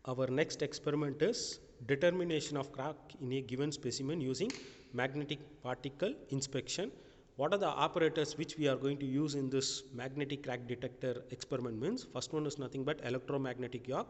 Our next experiment is determination of crack in a given specimen using magnetic particle inspection. What are the operators which we are going to use in this magnetic crack detector experiment means? First one is nothing but electromagnetic York,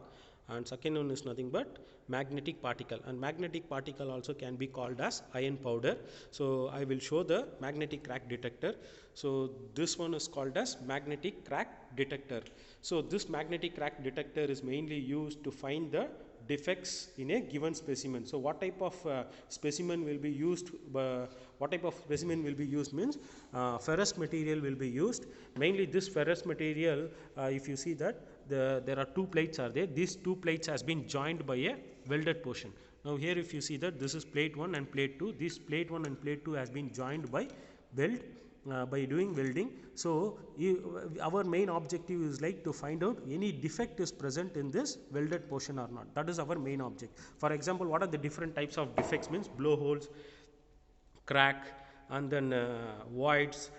and second one is nothing but magnetic particle, and magnetic particle also can be called as iron powder. So I will show the magnetic crack detector. So this one is called as magnetic crack detector. So this magnetic crack detector is mainly used to find the defects in a given specimen. So what type of specimen will be used? What type of specimen will be used means ferrous material will be used. Mainly this ferrous material, if you see that there are two plates are there. These two plates has been joined by a welded portion. Now here if you see that this is plate 1 and plate 2. This plate 1 and plate 2 has been joined by weld. By doing welding. So our main objective is like to find out any defect is present in this welded portion or not. That is our main object. For example, what are the different types of defects means blowholes, crack, and then voids.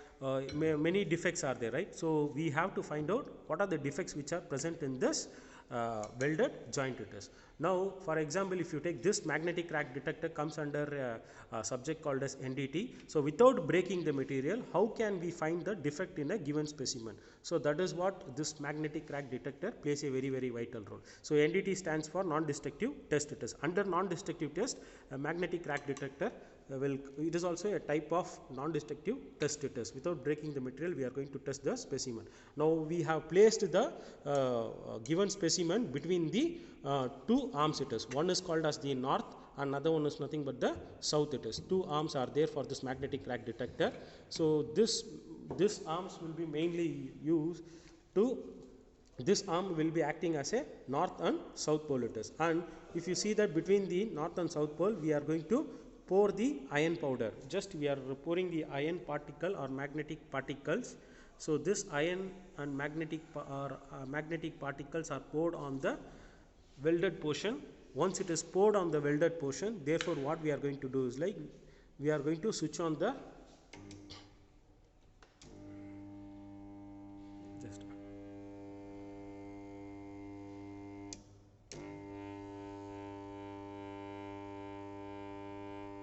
Many defects are there, right? So we have to find out what are the defects which are present in this welded joint it is. Now for example, if you take this magnetic crack detector comes under a subject called as NDT. So without breaking the material, how can we find the defect in a given specimen? So that is what this magnetic crack detector plays a very vital role. So NDT stands for non-destructive test it is. Under non-destructive test, a magnetic crack detector it is also a type of non-destructive test it is. Without breaking the material, we are going to test the specimen. Now we have placed the given specimen between the two arms it is. One is called as the north, another one is nothing but the south it is. Two arms are there for this magnetic crack detector. So this arms will be mainly used to, this arm will be acting as a north and south pole it is. And if you see that between the north and south pole, we are going to pour the iron powder. Just we are pouring the iron particle or magnetic particles. So this iron and magnetic particles are poured on the welded portion. Once it is poured on the welded portion, therefore what we are going to do is like we are going to switch on the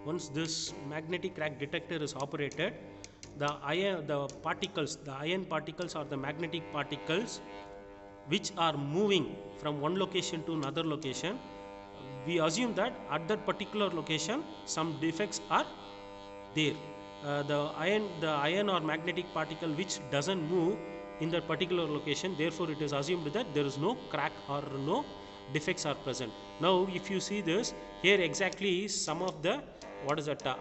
once this magnetic crack detector is operated, the iron particles or the magnetic particles which are moving from one location to another location, we assume that at that particular location some defects are there. The iron or magnetic particle which doesn't move in that particular location, therefore it is assumed that there is no crack or no defects are present. Now if you see this here, exactly some of the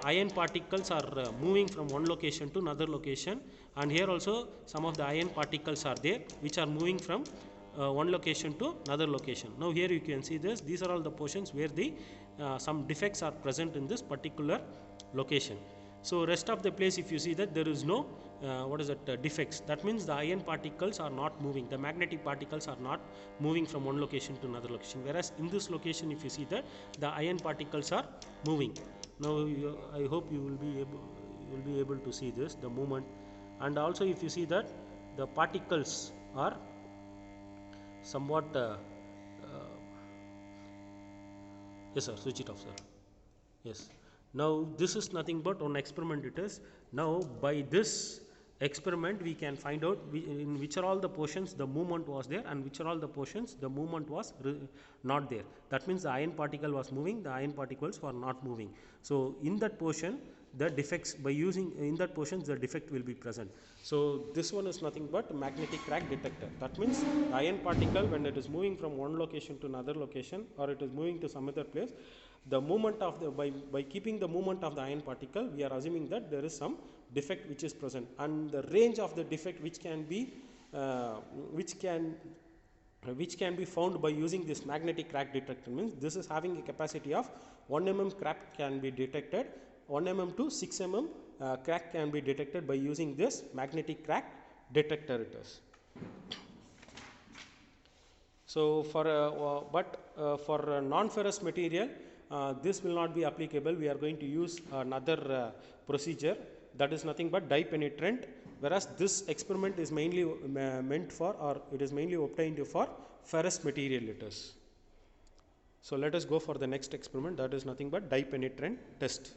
iron particles are moving from one location to another location, and here also some of the iron particles are there which are moving from one location to another location. Now here you can see this, these are all the portions where the some defects are present in this particular location. So rest of the place, if you see that there is no defects, that means the iron particles are not moving, the magnetic particles are not moving from one location to another location, whereas in this location if you see that the iron particles are moving. Now I hope you will be able to see this, the movement. And also if you see that the particles are somewhat yes sir, switch it off sir. Yes. Now this is nothing but one experiment it is. Now by this experiment we can find out in which are all the portions the movement was there and which are all the portions the movement was not there. That means the iron particle was moving, the iron particles were not moving. So in that portion the defects, by using in that portion the defect will be present. So this one is nothing but magnetic crack detector. That means the iron particle, when it is moving from one location to another location or it is moving to some other place, the movement of the by keeping the movement of the iron particle, we are assuming that there is some defect which is present, and the range of the defect which can be found by using this magnetic crack detector means this is having a capacity of 1 mm crack can be detected, 1 mm to 6 mm crack can be detected by using this magnetic crack detector it is. So for for non-ferrous material, this will not be applicable. We are going to use another procedure, that is nothing but dye penetrant, whereas this experiment is mainly meant for, or it is mainly obtained for ferrous material it is. So let us go for the next experiment, that is nothing but dye penetrant test.